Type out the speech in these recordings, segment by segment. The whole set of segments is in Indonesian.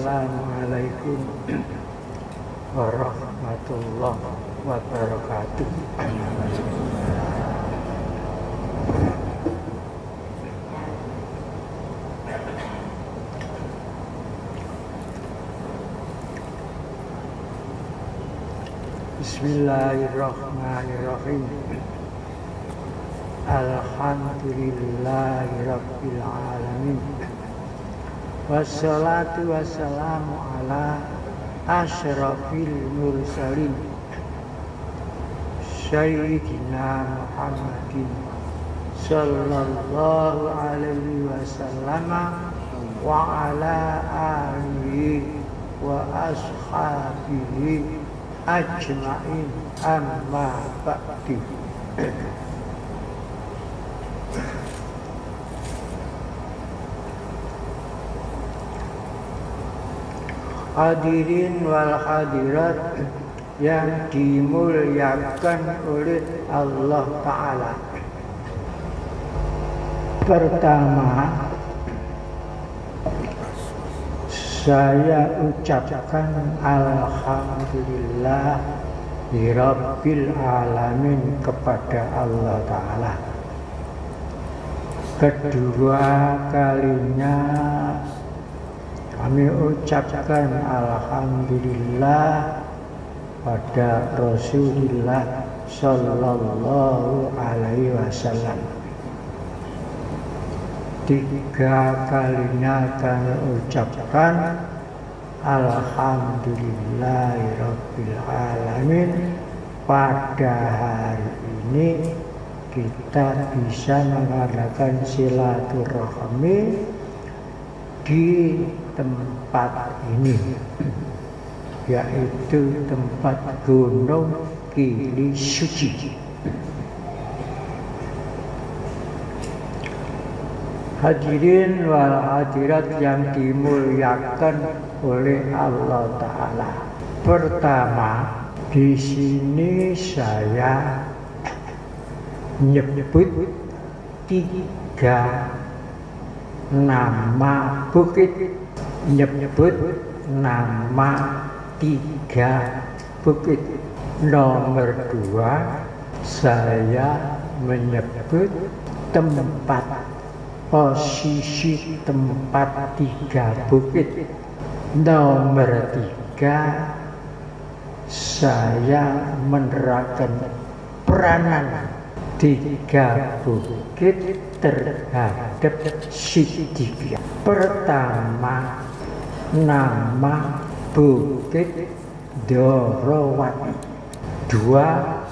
Assalamualaikum warahmatullahi wabarakatuh. Bismillahirrahmanirrahim. Alhamdulillahirabbil alamin. Wassalatu wassalamu ala asyrafil mursalin Sayyidina Muhammadin sallallahu alaihi wasallam wa ala alihi wa ashabihi ajma'in, amma ba'du. Hadirin wal hadirat yang dimuliakan oleh Allah Ta'ala. Pertama, saya ucapkan alhamdulillah Rabbil alamin kepada Allah Ta'ala. Kedua kalinya kami ucapkan alhamdulillah pada Rasulullah sallallahu alaihi wasallam. Tiga kalinya kami ucapkan alhamdulillahirabbil alamin. Pada hari ini kita bisa mengadakan silaturahmi di tempat ini, yaitu tempat Gunung Kili Suci. Hadirin wal hadirat yang dimuliakan oleh Allah Ta'ala. Pertama, di sini saya menyebut tiga nama bukit, menyebut nama tiga bukit. Nomor dua, saya menyebut tempat, posisi tempat tiga bukit. Nomor tiga, saya menerangkan peranan tiga bukit terhadap Siddiqiyah. Pertama, nama Bukit Dorowati. Dua,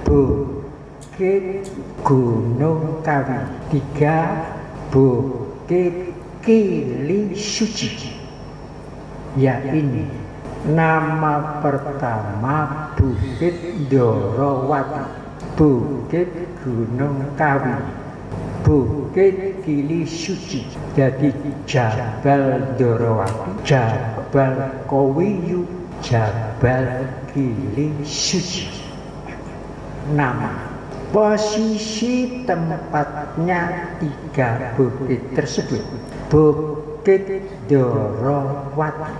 Bukit Gunung Kawi. Tiga, Bukit Kili Suci. Ya, ini nama pertama Bukit Dorowati, Bukit Gunung Kawi, Bukit Kili Suci. Jadi Jabal Dorowati, Jabal Kawiyu, Jabal Kili Suci. Nama, posisi tempatnya tiga bukit tersebut. Bukit Dorowati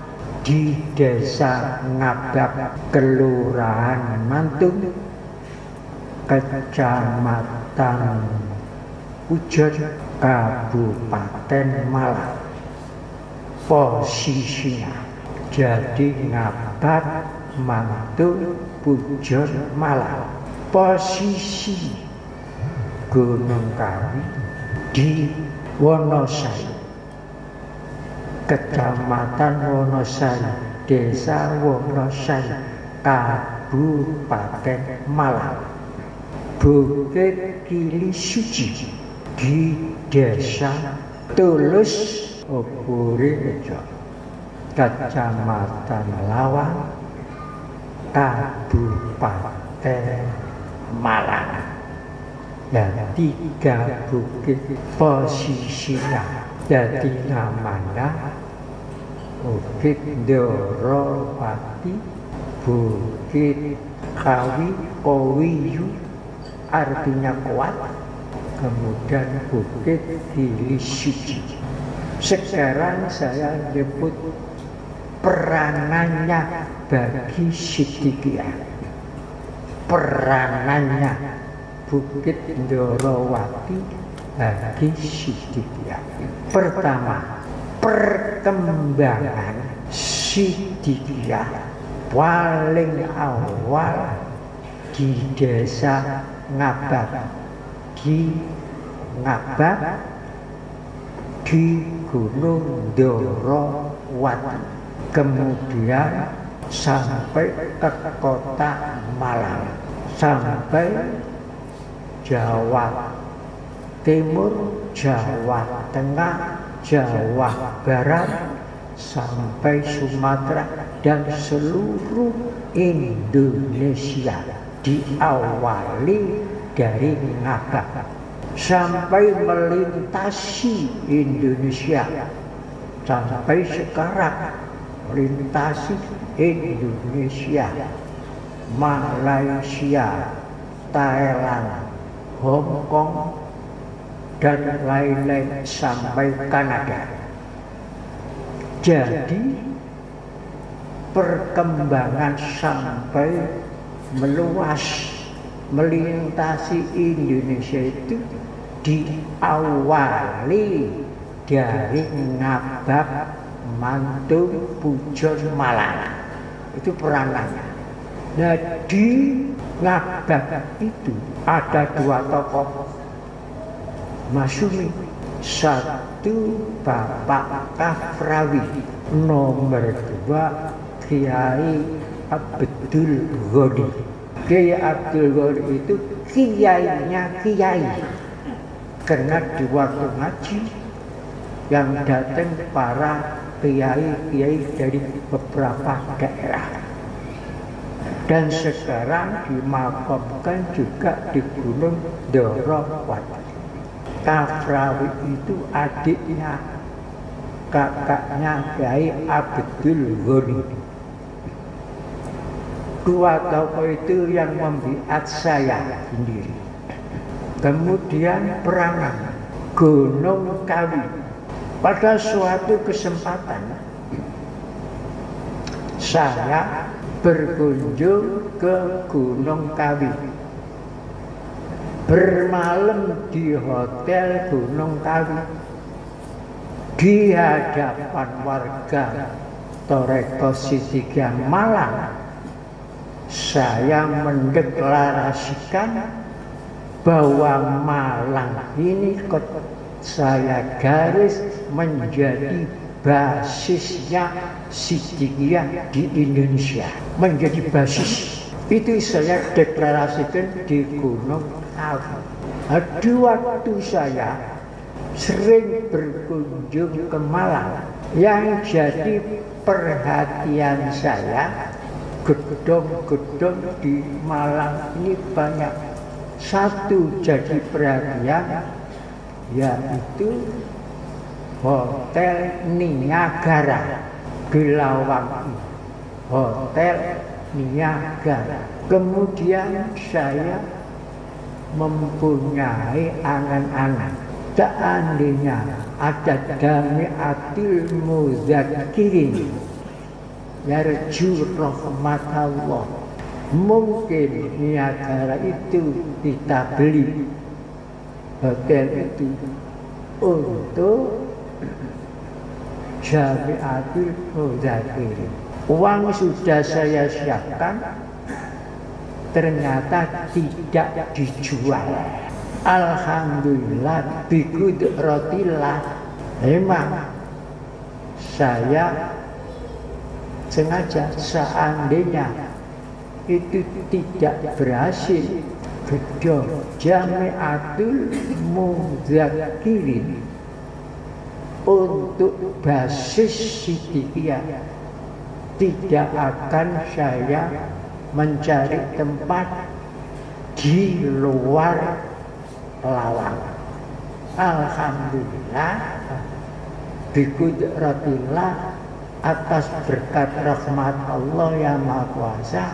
di Desa Ngabak, Kelurahan Mantung, Kecamatan Pujon, Kabupaten Malang. Posisinya jadi Ngabak, Mantung, Pujon, Malang. Posisi Gunung Kawi di Wonosari, Kecamatan Wonosari, Desa Wonosari, Kabupaten Malang. Bukit Kili Suci di Desa Tulus, Purworejo, Kecamatan Lawang, Kabupaten Malang. Dan tiga bukit posisinya jadi namanya Bukit Dorowati, Bukit Kawiyu artinya kuat, kemudian Bukit Kili Suci. Sekarang saya nyebut peranannya bagi Siddiqiyah, peranannya Bukit Ndorowati bagi Siddiqiyah. Pertama, perkembangan Siddiqiyah paling awal di desa Ngabak, di Gunung Ndorowati, kemudian sampai ke kota Malang, sampai Jawa Timur, Jawa Tengah, Jawa Barat, sampai Sumatera dan seluruh Indonesia, diawali dari Ngabak sampai melintasi Indonesia, sampai sekarang melintasi Indonesia, Malaysia, Thailand, Hong Kong, dan lain-lain sampai Kanada. Jadi perkembangan sampai meluas melintasi Indonesia itu diawali dari Ngabak, Mantung, Pujon, Malang. Itu peranannya. Nah, di Ngabak itu ada dua tokoh masyhur. Satu Bapak Kafrawi, nomor dua Kiai Abdul Ghani. Kiai Abdul Ghani itu kiainya kiai, karena di waktu ngaji yang datang para kiai-kiai dari beberapa daerah, dan sekarang dimakamkan juga di Gunung Ndorowati. Kafrawi itu adiknya, kakaknya Kiai Abdul Ghani. Dua tokoh itu yang membiat saya sendiri. Kemudian perangan Gunung Kawi. Pada suatu kesempatan saya berkunjung ke Gunung Kawi, bermalam di Hotel Gunung Kawi di hadapan warga Toreko Siddiqiyah Malang. Saya mendeklarasikan bahwa Malang ini saya garis menjadi basisnya Siddiqiyah di Indonesia, menjadi basis. Itu saya deklarasikan di Gunung Kawi. Di waktu saya sering berkunjung ke Malang, yang jadi perhatian saya, gedung-gedung di Malang ini banyak. Satu jadi perhatian, yaitu Hotel Niagara di Lawang, Hotel Niagara. Kemudian saya mempunyai angan-angan, seandainya ada Jamiatul Mudzakirin yarju rahmatullah, mungkin Niagara itu kita beli hotel itu untuk Jamiatul Mudzakirin. Uang sudah saya siapkan, ternyata tidak dijual. Alhamdulillah, biqudratillah. Memang saya sengaja, seandainya itu tidak berhasil, gedung Jamiatul Mudzakirin untuk basis Siddiqiyah, tidak akan saya mencari tempat di luar Lawang. Alhamdulillah, biqudratillah, atas berkat rahmat Allah yang Maha Kuasa,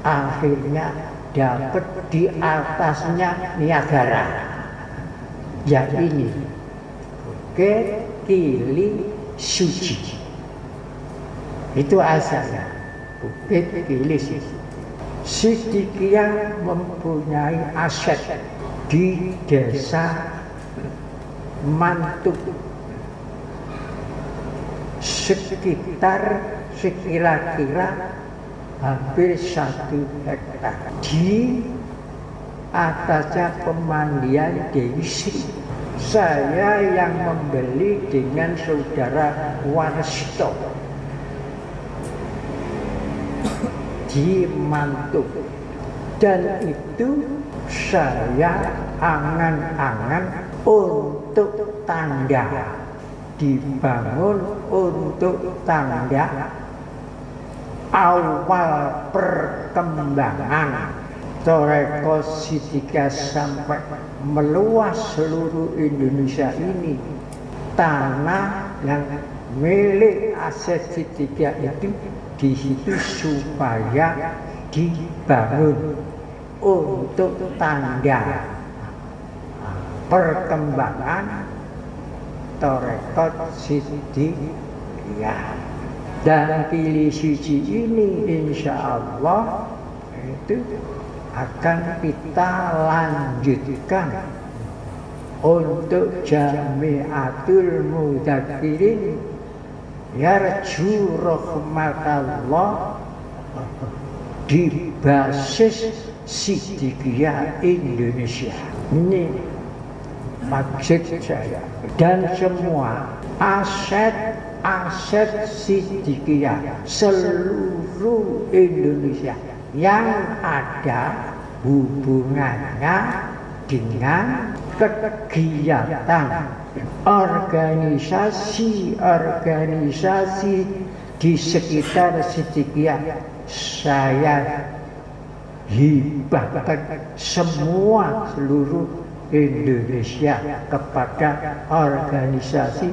akhirnya dapat di atasnya Niagara. Ya ini Bukit Kili Suci. Itu asalnya. Bukit Kilis. Siddiqiyah mempunyai aset di desa Mantuk sekitar sekira-kira hampir 1 hektar di atasnya pemandian Dewi Sri. Saya yang membeli dengan saudara Warsto di Mantuk, dan itu saya angan-angan untuk tanda, dibangun untuk tanda awal perkembangan Thoreko Siddiqiyah sampai meluas seluruh Indonesia ini. Tanah yang milik aset Siddiqiyah itu di situ supaya dibangun untuk tanda perkembangan Thoreko Siddiqiyah. Dan pilih suci ini insya Allah itu akan kita lanjutkan untuk Jamiatul Mudzakirin Yarju Rahmatallah di basis Siddiqiyah Indonesia. Ini maksud saya. Dan semua aset Siddiqiyah seluruh Indonesia yang ada hubungannya dengan kegiatan organisasi di sekitar Siddiqiyah, saya hibahkan semua seluruh Indonesia kepada organisasi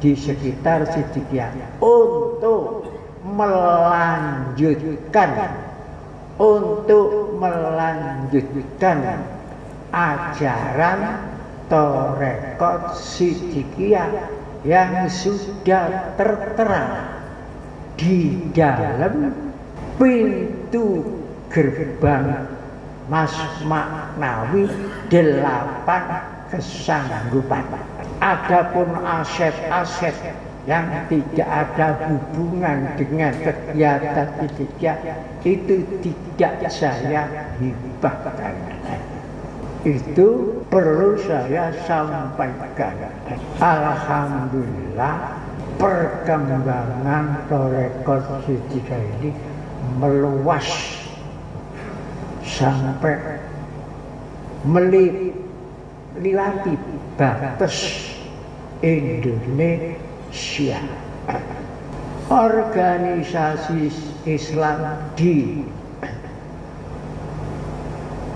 di sekitar Siddiqiyah untuk melanjutkan ajaran Thoreko Siddiqiyah yang sudah tertera di dalam pintu gerbang Mas Maknawi 8 kesanggupan. Adapun aset-aset yang tidak ada hubungan dengan kegiatan Siddiqiyah itu tidak saya hibahkan. Itu perlu saya sampaikan. Alhamdulillah perkembangan Thoreko Siddiqiyah ini meluas sampai melewati batas Indonesia. Organisasi Islam di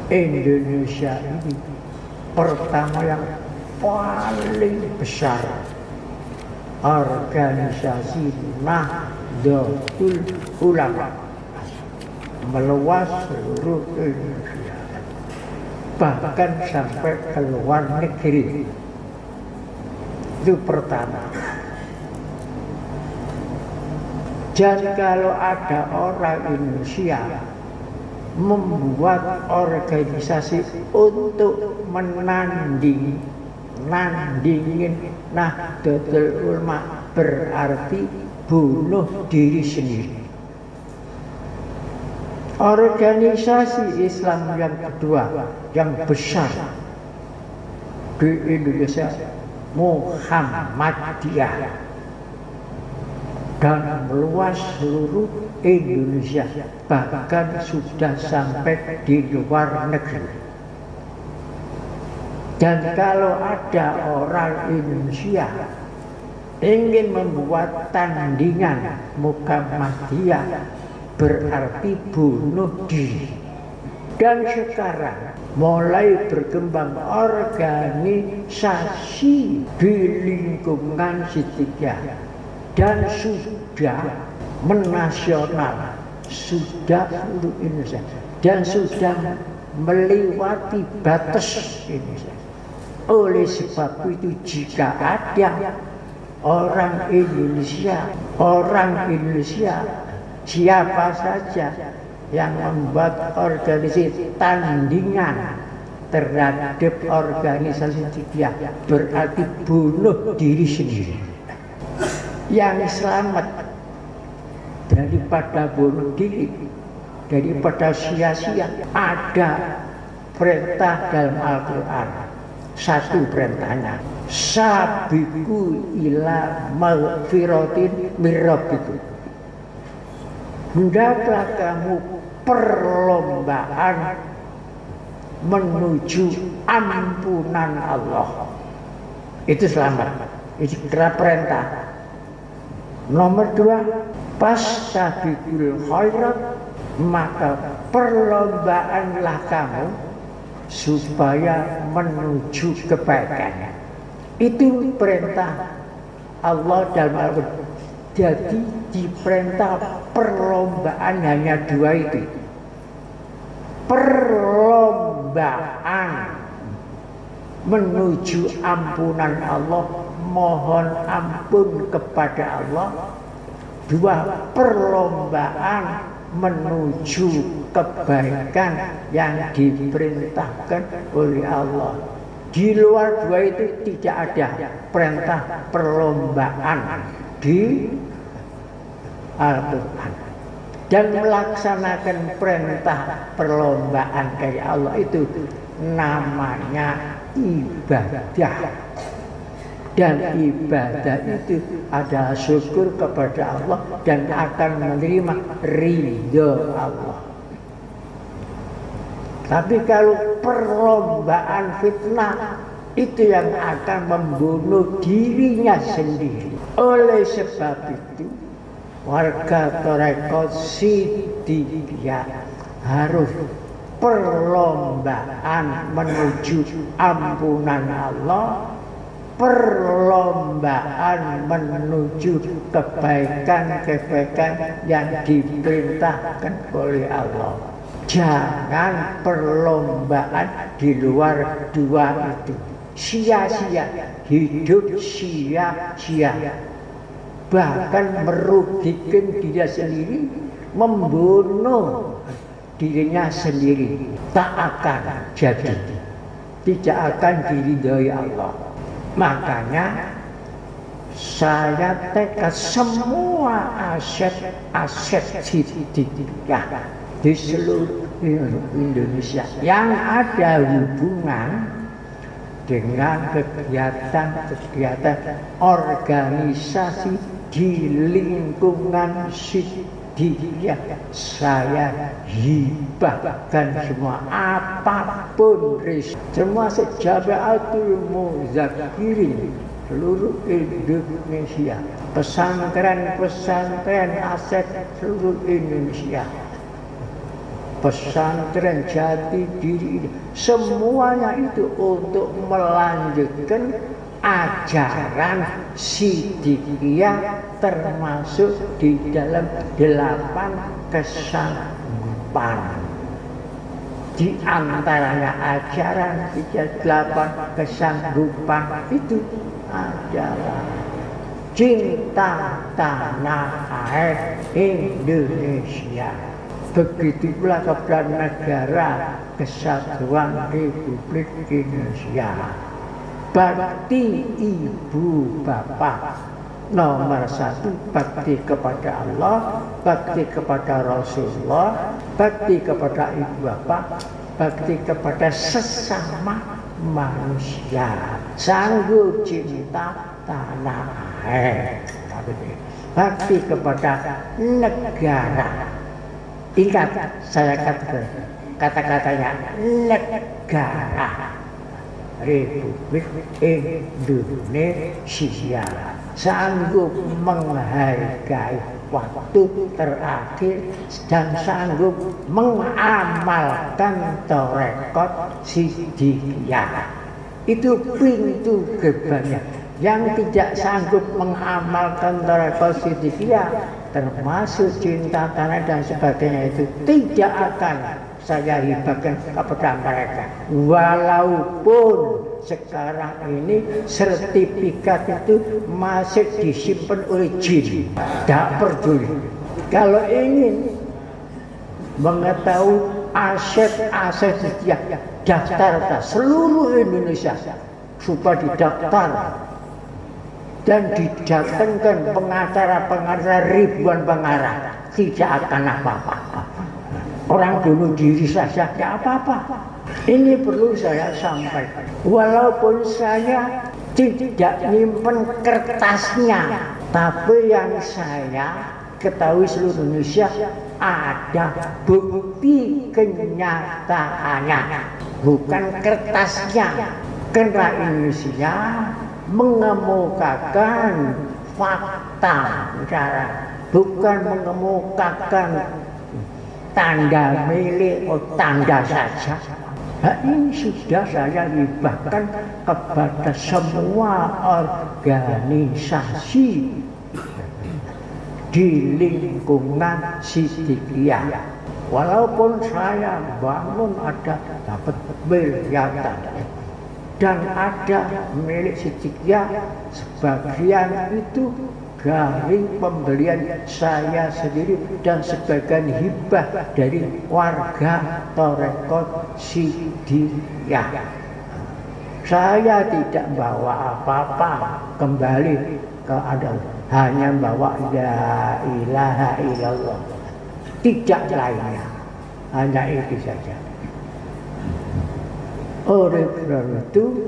Indonesia ini pertama yang paling besar organisasi Nahdlatul Ulama, meluas seluruh Indonesia, bahkan sampai ke luar negeri. Itu pertama. Dan kalau ada orang Indonesia membuat organisasi untuk menandingin Nahdlatul Ulama, berarti bunuh diri sendiri. Organisasi Islam yang kedua yang besar di Indonesia, Muhammadiyah, dan meluas seluruh Indonesia, bahkan sudah sampai di luar negeri. Dan kalau ada orang Indonesia ingin membuat tandingan Muhammadiyah, berarti bunuh diri. Dan sekarang mulai berkembang organisasi di lingkungan Siddiqiyah dan sudah menasional, sudah seluruh Indonesia, dan sudah melewati batas Indonesia. Oleh sebab itu, jika ada orang Indonesia siapa saja yang membuat organisasi tandingan terhadap organisasi dia berarti bunuh diri sendiri. Yang selamat daripada bunuh diri, daripada sia-sia, ada perintah dalam Al-Quran. Satu perintahnya, sabiqu ila maghfiratin mir rabbikum. Hendaklah kamu perlombaan menuju ampunan Allah. Itu selamat. Itu adalah perintah. Nomor 2, fastabiqul khairat, maka perlombaanlah kamu supaya menuju kebaikan. Itu perintah Allah dalam Al-Quran. Jadi diperintah perlombaan hanya 2 itu. Perlombaan menuju ampunan Allah, mohon ampun kepada Allah. 2, perlombaan menuju kebaikan yang diperintahkan oleh Allah. Di luar 2 itu tidak ada perintah perlombaan di Al-Quran. Dan melaksanakan perintah perlombaan dari Allah itu namanya ibadah. Dan ibadah itu adalah syukur kepada Allah dan akan menerima ridho Allah. Tapi kalau perlombaan fitnah, itu yang akan membunuh dirinya sendiri. Oleh sebab itu, warga Tarekat Siddiqiyah harus perlombaan menuju ampunan Allah, perlombaan menuju kebaikan-kebaikan yang diperintahkan oleh Allah. Jangan perlombaan di luar 2 itu. Sia-sia, hidup sia-sia, bahkan merugikan diri sendiri, membunuh dirinya sendiri. Tak akan jadi, tidak akan diridhoi Allah. Makanya saya tekad semua aset Siddiqiyah di seluruh Indonesia yang ada hubungan dengan kegiatan organisasi di lingkungan Siddiqiyah, saya hibahkan semua, apapun termasuk Jamaatul Muzakirin seluruh Indonesia, pesantren aset seluruh Indonesia, pesantren jati diri, semuanya itu untuk melanjutkan ajaran Siddiqiyah, termasuk di dalam 8 kesanggupan. Di antaranya ajaran 8 kesanggupan itu adalah cinta tanah air Indonesia. Begitu pula kepada negara kesatuan Republik Indonesia. Bakti ibu bapak nomor 1, bakti kepada Allah, bakti kepada Rasulullah, bakti kepada ibu bapak, bakti kepada sesama manusia, sanggup cinta tanah air, bakti kepada negara. Ingat, saya kata-katanya negara Republik Indonesia, sanggup menghargai waktu terakhir dan sanggup mengamalkan Tarekat Siddiqiyah. Itu pintu gerbangnya. Yang tidak sanggup mengamalkan Tarekat Siddiqiyah, termasuk cinta tanah dan sebagainya, itu tidak akan saya hibahkan kepada mereka. Walaupun sekarang ini sertifikat itu masih disimpan oleh jin, tidak peduli. Kalau ingin mengetahui aset-aset setiap daftar seluruh Indonesia supaya didaftar dan didatangkan pengacara-pengacara, ribuan pengarah, tidak akan apa-apa. Orang bunuh diri saja tidak apa-apa. Ini perlu saya sampaikan. Walaupun saya tidak nyimpen kertasnya, tapi yang saya ketahui seluruh Indonesia ada bukti kenyataannya, bukan kertasnya. Karena Indonesia mengemukakan fakta, bukan mengemukakan tanda milik atau tanda saja. Nah, ini sudah saya hibahkan kepada semua organisasi di lingkungan Siddiqiyah. Walaupun saya bangun ada dapat miliaran dan ada milik Siddiqiyah, sebagian itu dari pembelian saya sendiri dan sebagian hibah dari warga Torekot Siddiqiyah. Saya tidak bawa apa-apa kembali ke ada, hanya bawa la ilaha illallah, tidak lainnya, hanya itu saja. Oleh karena itu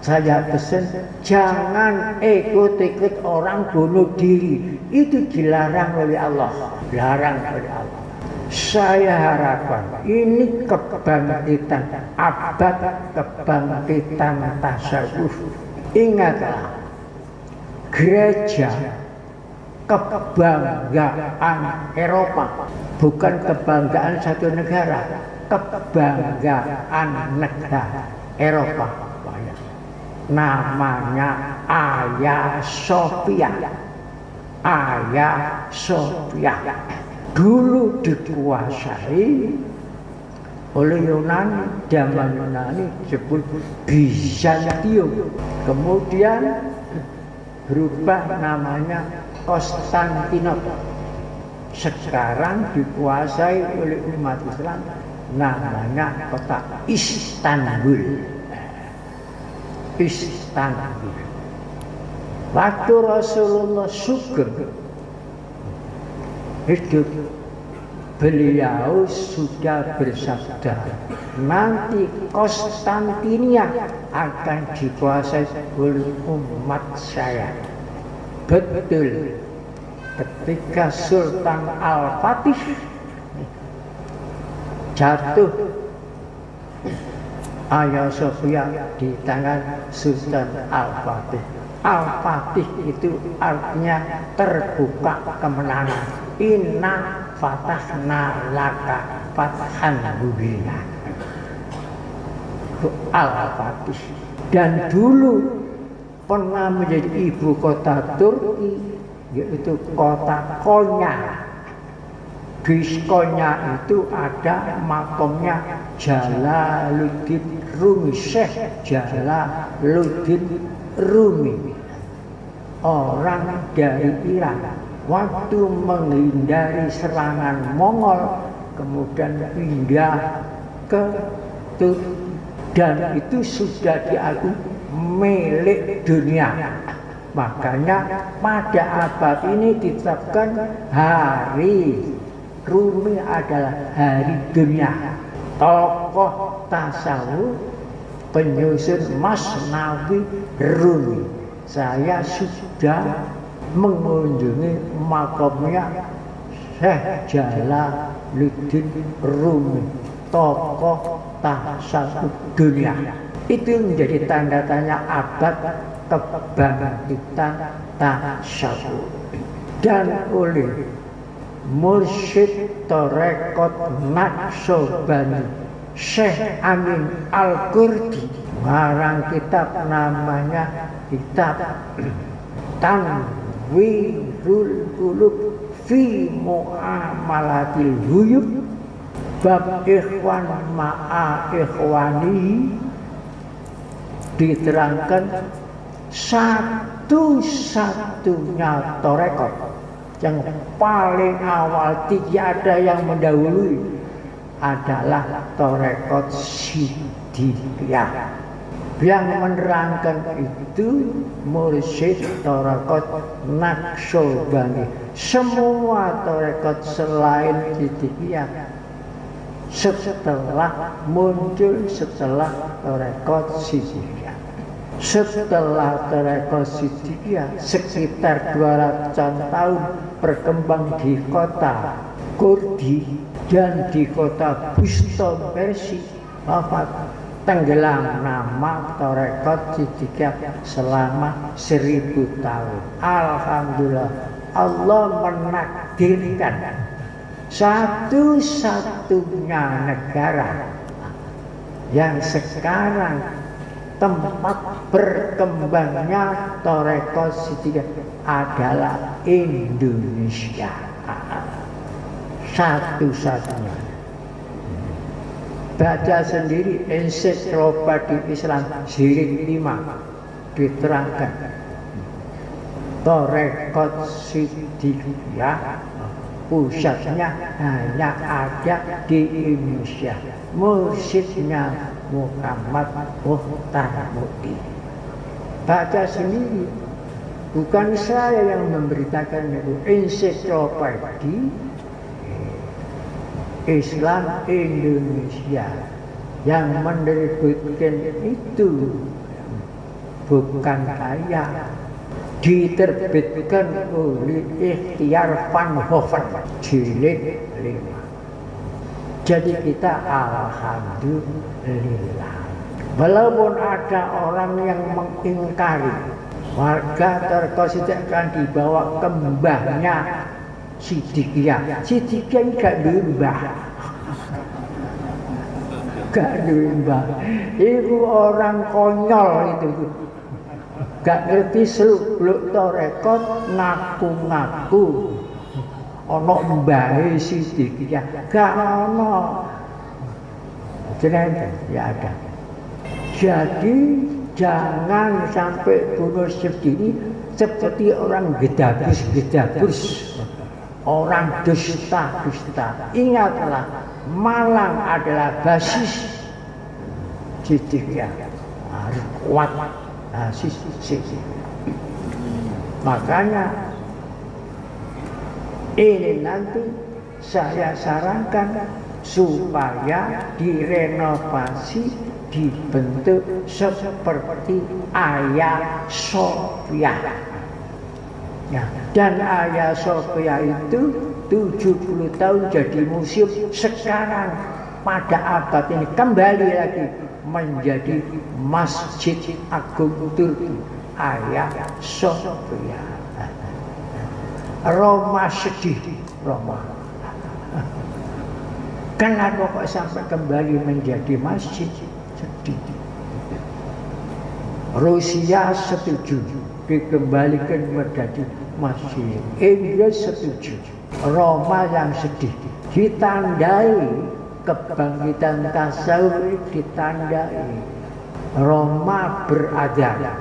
saya pesan jangan ikut-ikut orang bunuh diri, itu dilarang oleh Allah, larang oleh Allah. Saya harapkan ini kebangkitan abad, kebangkitan tasawuf. Ingatlah, gereja kebanggaan Eropa, bukan kebanggaan satu negara, kebanggaan negara Eropa. Namanya Hagia Sophia. Hagia Sophia dulu dikuasai oleh Yunani, zaman Yunani disebut Bizantium. Kemudian berubah namanya Konstantinopel. Sekarang dikuasai oleh umat Islam, namanya kota Istanbul. Istanbul. Waktu Rasulullah Sugeng hidup, beliau sudah bersabda, nanti Konstantinia akan dikuasai oleh umat saya. Betul. Ketika Sultan Al-Fatih jatuh Hagia Sophia di tangan Sultan Al-Fatih. Al-Fatih itu artinya terbuka kemenangan. Inna fatahna laka fathan mubina. Al-Fatih. Dan dulu pernah menjadi ibu kota Turki, yaitu kota Konya. Di Konya itu ada makamnya Jalaluddin Rumi, Syekh Jalaluddin Rumi, orang dari Iran. Waktu menghindari serangan Mongol, kemudian pindah ke Turki, dan itu sudah diakui milik dunia. Makanya pada abad ini ditetapkan hari Rumi adalah hari dunia. Tokoh tasawuf, penyusun Masnawi Rumi. Saya sudah mengunjungi makamnya Syekh Jalaluddin Rumi, tokoh tasawuf dunia. Itu menjadi tanda tanya abad kebangkitan tasawuf. Dan oleh Mursyid Torekot Naqsyabani Syekh Amin Al-Qurdi, ngarang kitab namanya kitab Tanwirul Qulub fi Muamalatil Ghuyub. bab ikhwan ma'a ikhwani diterangkan satu-satunya tarekat yang paling awal, tidak ada yang mendahului, adalah tarekat Siddiqiyah. Yang menerangkan itu mursyid tarekat Naqsyabandi. Semua tarekat selain Siddiqiyah muncul setelah tarekat Siddiqiyah. Setelah tarekat Siddiqiyah sekitar 200 tahun berkembang di kota Kurdi dan di kota Buston Persia, tenggelam nama tarekat Siddiqiyah selama 1000 tahun. Alhamdulillah, Allah menakdirkan satu-satunya negara yang sekarang tempat berkembangnya tarekat Siddiqiyah adalah Indonesia. Satu-satunya. Baca sendiri ensiklopedia Islam jilid 5 diterangkan tarekat Siddiqiyah pusatnya hanya ada di Indonesia. Mursyidnya Muhammad Mukhtar Mukti. Baca sendiri, bukan saya yang memberitakan itu. Ensiklopedia Islam Indonesia yang menerbitkan itu bukan saya. Diterbitkan oleh Ikhtiar Van Hoven jilid 5. Jadi kita alhamdulillah. Walaupun ada orang yang mengingkari warga tarekat Siddiqiyah akan dibawa ke mbahnya Siddiqiyah. Siddiqiyah gak mbah. Gak mbah. Itu orang konyol itu. Gak ngerti seluk-beluk tarekat, ngaku-ngaku ana mbahe Siddiqiyah. Gak ana. Jenenge ya ada. Jadi jangan sampai bunuh diri seperti orang gedabus, orang dusta. Ingatlah, Malang adalah basis Siddiqiyah. Harus kuat. Makanya ini nanti saya sarankan supaya direnovasi, dibentuk seperti Hagia Sophia. Ya, dan Hagia Sophia itu 70 tahun jadi museum. Sekarang pada abad ini kembali lagi menjadi Masjid Agung Turki Hagia Sophia. Roma sedih, Roma. Kenapa kok sampai kembali menjadi masjid? Sedih. Rusia setuju dikembalikan menjadi masjid. Inggris setuju. Roma yang sedih. Ditandai kebangkitan tasawuf, ditandai Roma berada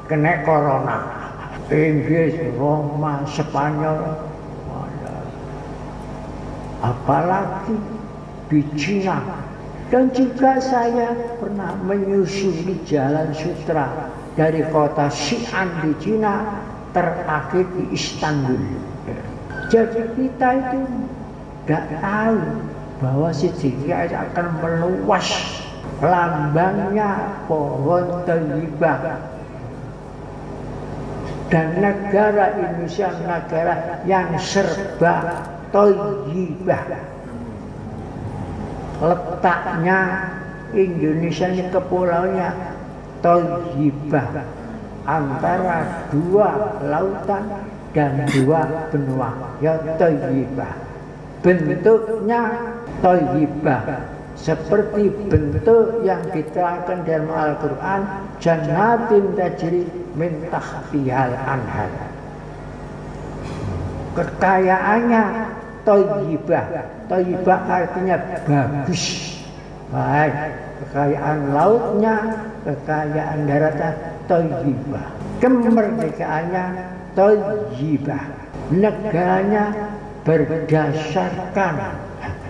kena corona. Inggris, Roma, Spanyol, apalagi di Cina. Dan juga saya pernah menyusuri jalan sutra dari kota Xi'an di Cina terakhir di Istanbul. Jadi kita itu gak tahu bahwa Siddiqiyah akan meluas. Lambangnya pohon thayyibah. Dan negara Indonesia negara yang serba thayyibah. Letaknya Indonesia ini kepulauannya thayyibah, antara 2 lautan dan 2 benua, ya thayyibah. Bentuknya thayyibah seperti bentuk yang diterangkan dalam Al-Quran, jannatin tajri min tahtihal anhar. Kekayaannya thayyibah. Thayyibah artinya bagus, baik. Kekayaan lautnya, kekayaan daratnya thayyibah. Kemerdekaannya thayyibah. Negaranya berdasarkan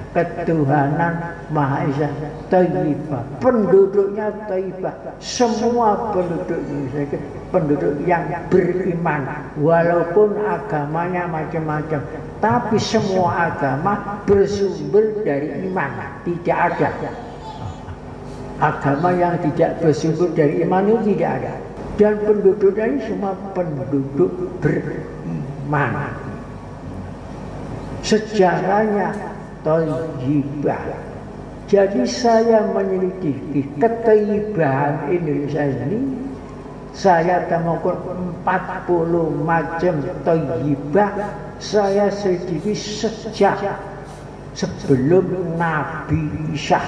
ketuhanan Maha Esa thayyibah. Penduduknya thayyibah. Semua penduduk Indonesia penduduk yang beriman, walaupun agamanya macam-macam, tapi semua agama bersumber dari iman. Tidak ada agama yang tidak bersumber dari iman, itu tidak ada. Dan penduduknya ini semua penduduk beriman. Sejarahnya thayyibah. Jadi saya menyelidiki kethayibahan Indonesia ini, saya temukan 40 macam thayyibah. Saya selidiki sejak sebelum Nabi Isa.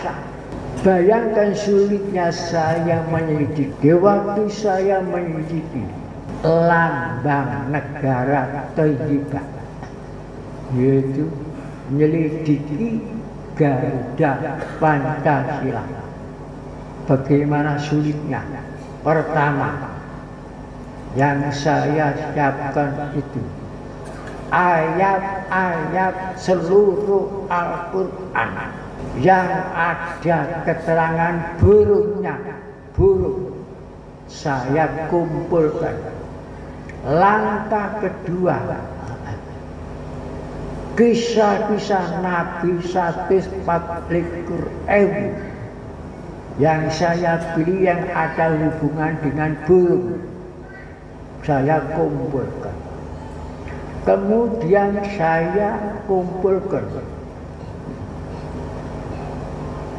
Bayangkan sulitnya saya menyelidiki. Waktu saya menyelidiki lambang negara thayyibah, yaitu menyelidiki Garuda Pancasila. Bagaimana sulitnya? Pertama, yang saya siapkan itu ayat-ayat seluruh Al-Quran yang ada keterangan burungnya, burung. Saya kumpulkan. Langkah kedua, kisah-kisah Nabi 144.000 yang saya pilih yang ada hubungan dengan burung. Saya kumpulkan. Kemudian saya kumpulkan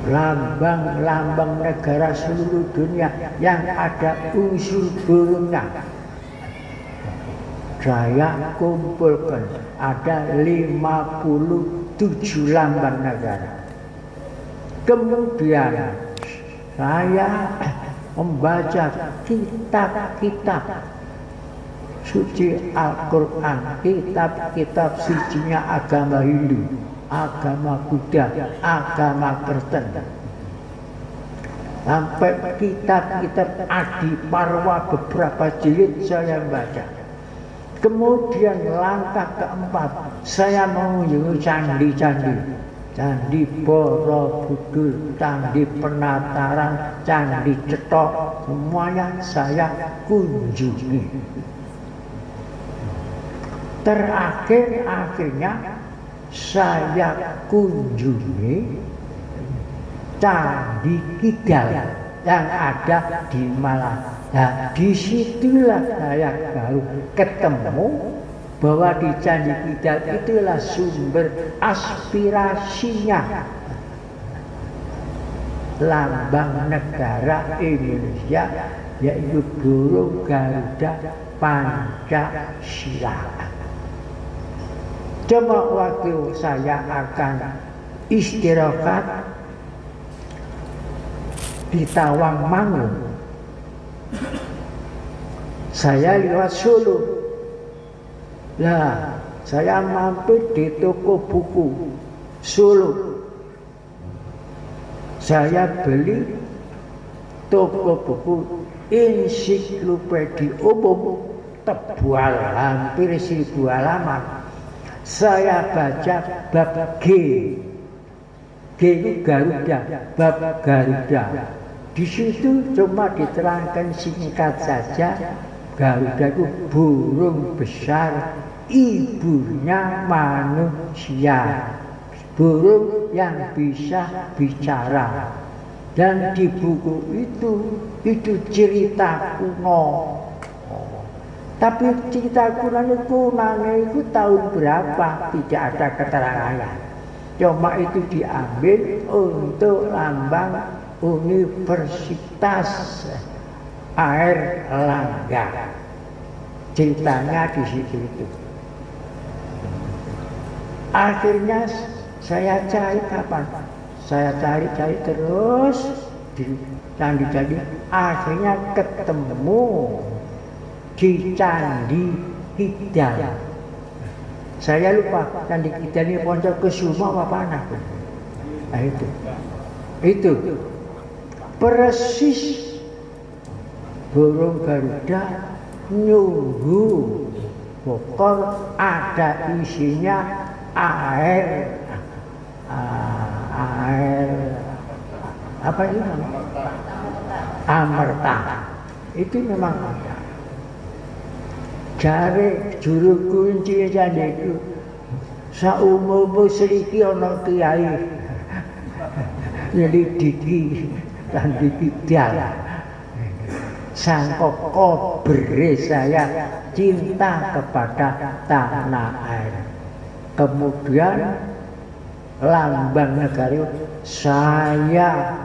lambang-lambang negara seluruh dunia yang ada unsur burungnya. Saya kumpulkan ada 57 lambang negara. Kemudian saya membaca kitab-kitab suci Al-Quran, kitab-kitab sucinya agama Hindu, agama Buddha, agama Kristen, sampai kitab-kitab Adiparwa beberapa jilid saya baca. Kemudian langkah keempat, saya mengunjungi candi-candi, Candi Borobudur, Candi Penataran, Candi Cetok, semuanya saya kunjungi. Akhirnya saya kunjungi Candi Kidal yang ada di Malang. Nah, disitulah saya baru ketemu bahwa di Candi Kidal itulah sumber aspirasinya lambang negara Indonesia, yaitu burung Garuda Pancasila. Coba waktu saya akan istirahat di Tawangmangu, saya lewat Solo. Nah, saya mampir di toko buku Solo. Saya beli toko buku ensiklopedia umum tebal hampir 1000 halaman. Saya baca bab G. G itu Garuda, bab Garuda. Di situ cuma diterangkan singkat saja, Garuda itu burung besar, ibunya manusia, burung yang bisa bicara. Dan di buku itu cerita kuno. Tapi cerita kunanya itu tahun berapa tidak ada keterangannya. Cuma itu diambil untuk lambang Universitas Airlangga. Ceritanya di situ itu. Akhirnya saya cari kapan? Saya cari terus di candi-candi. Akhirnya ketemu di Candi Kidal. Saya lupa Candi Kita ini Poncokusumo apa anak. Nah itu persis burung Garuda nyunggu bokor ada isinya air apa itu namanya? Amerta. Itu memang ada. Jare juru kunci candi itu saumur seliki ana kiai nyelidiki Candi Kidal. Sangko kobre saya cinta kepada tanah air. Kemudian lambang negara saya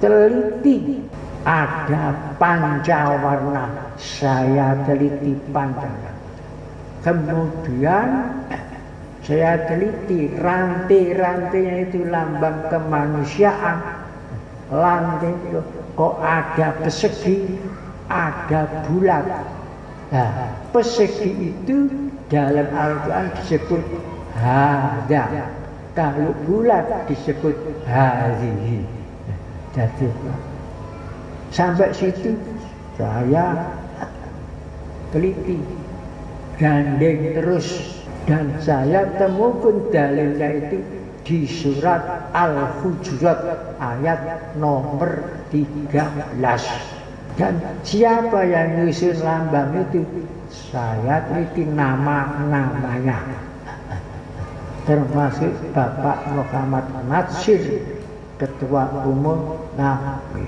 teliti, ada pancawarna, saya teliti pancawarna. Kemudian saya teliti rantai-rantainya itu lambang kemanusiaan. Lantai itu kok ada persegi, ada bulat. Nah, persegi itu dalam Al-Quran disebut hada. Kalau bulat disebut hadhihi. Jadi sampai situ saya teliti, gandeng terus, dan saya temukan dalilnya itu di surat Al-Hujurat ayat nomor 13. Dan siapa yang nyusun lambang itu? Saya teliti nama-namanya. Termasuk Bapak Muhammad Natsir, Ketua Umum NAPI.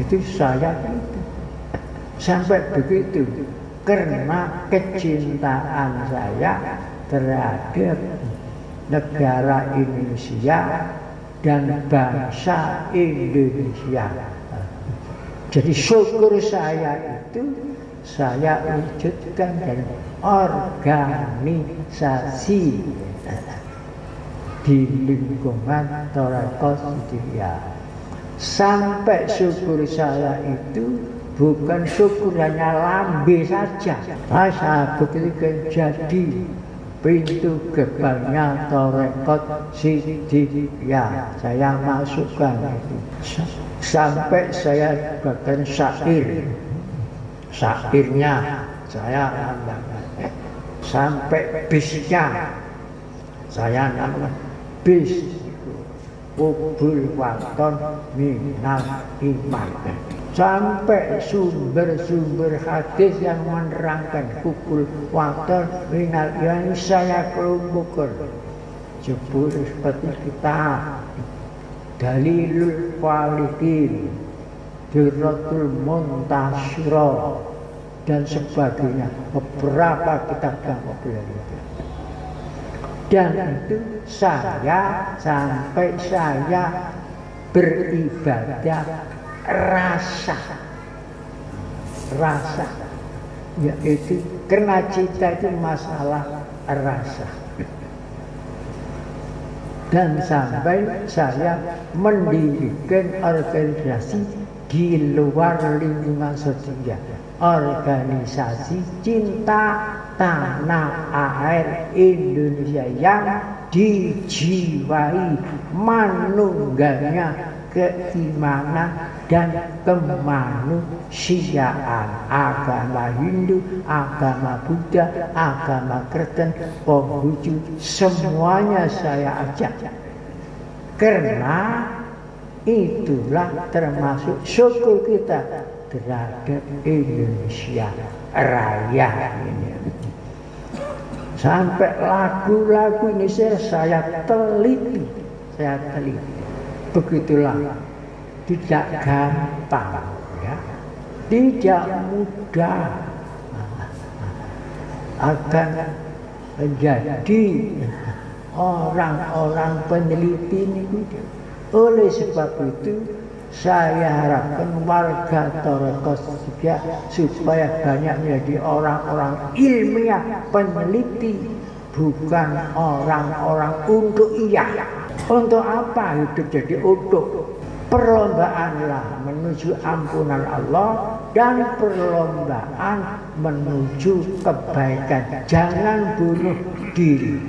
Itu saya teliti. Sampai begitu, karena kecintaan saya terhadap negara Indonesia dan bangsa Indonesia. Jadi syukur saya itu saya wujudkan dalam organisasi di lingkungan Thoreko Sidiria. Sampai syukur saya itu bukan syukur hanya lambe saja. Saya begitu jadi pintu gerbangnya Thoreko Sidiria, saya masukkan itu. Sampai saya bahkan syairnya saya namakan. Sampai bisnya saya namakan bis ubul waton minal iman. Sampai sumber-sumber hadis yang menerangkan kubul waton minal iman saya kelompokkan. Jebul seperti kita Dalilul Falihin, Durratul Muntasyira, dan sebagainya. Beberapa kitab yang populer itu. Dan itu sampai saya beribadah rasa, yaitu karena cinta itu masalah rasa. Dan sampai saya mendirikan organisasi di luar lingkungan sosial, organisasi cinta tanah air Indonesia yang dijiwai manunggalnya keimanan dan kemanusiaan, agama Hindu, agama Buddha, agama Kristen, Konghucu, semuanya saya ajak. Karena itulah termasuk syukur kita terhadap Indonesia Raya ini. Sampai lagu-lagu ini saya teliti. Begitulah, tidak gampang, ya, tidak mudah akan menjadi orang-orang peneliti ini. Oleh sebab itu saya harapkan warga Thoreko juga supaya banyak menjadi orang-orang ilmiah peneliti, bukan orang-orang untuk Untuk apa hidup jadi untuk perlombaanlah menuju ampunan Allah, dan perlombaan menuju kebaikan. Jangan bunuh diri.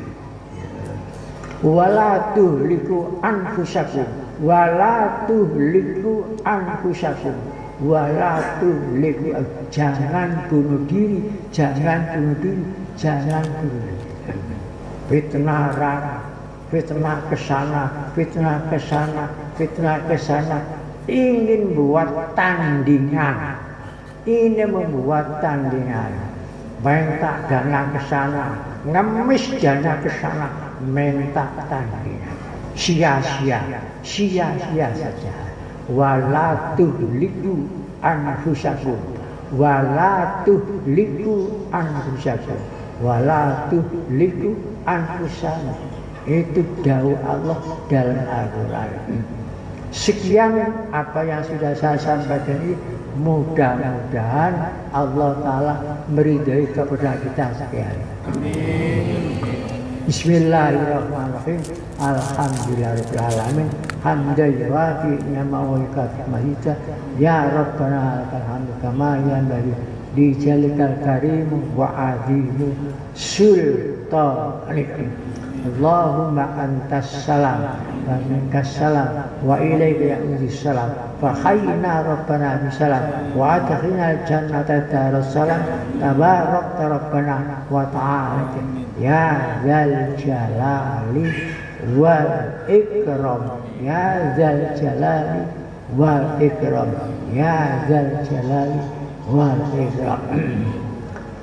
Wala tuhliku anfusakum. Wala tuhliku anfusakum. Wala tuhliku. Jangan bunuh diri. Jangan bunuh diri. Jangan bunuh diri. Fitnah rara, fitnah kesana, fitnah kesana, fitnah kesana. Ingin buat tandingan, ini membuat tandingan. Minta dana kesana, ngemis dana kesana, minta tandingan. Sia-sia, sia-sia saja. Wala tuhliku anfusakum, wala tuhliku anfusakum, wala tuhliku anfusakum. Itu dawuh Allah dalam Al-Quran. Sekian apa yang sudah saya sampaikan ini, mudah-mudahan Allah Ta'ala meridai kepada kita sekalian. Bismillahirrahmanirrahim. Alhamdulillahirrahmanirrahim. Hamdan yuwafi ni'amahu wa yukafi mazida. Ya Rabbana lakal hamdu kama yanbaghi li jalikal karim wa azimu sultanik. Allahumma antas salam wa minkas salam wa ilaika ya'udzus salam fa hayyina rabbana bisalam wa adkhilna jannata darussalam tabarakta rabbana wa ta'ala ya dzal jalali wal ikram ya dzal jalali wal ikram ya dzal jalali wal ikram.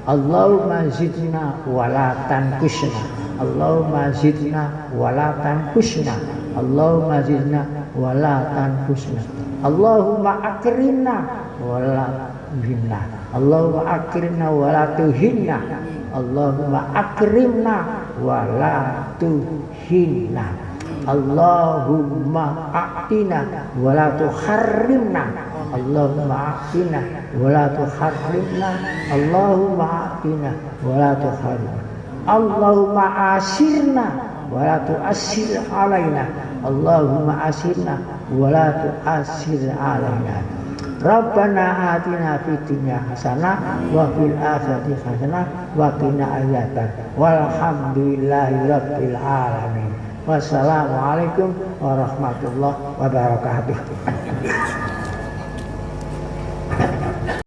Allahumma zidna wa la tanqusna. Allahumma zidna wa la tanqusna. Allahumma zidna wa la tanqusna. Allahumma akrimna wa la tuhinna. Allahumma akrimna wa la tuhinna. Allahumma akrimna wa la tuhinna. Allahumma a'tina wa la tuharrimna. Allahumma a'tina wa la tuharrimna. Allahumma a'tina wa la tuharrimna. Allahumma asirna wa la tu'assir alaina. Allahumma asirna wa la tu'assir alaina. Rabbana atina fid dunya hasanah wa fil akhirati hasanah wa qina adzaban. Walhamdulillahi rabbil alamin. Wassalamualaikum warahmatullahi wabarakatuh.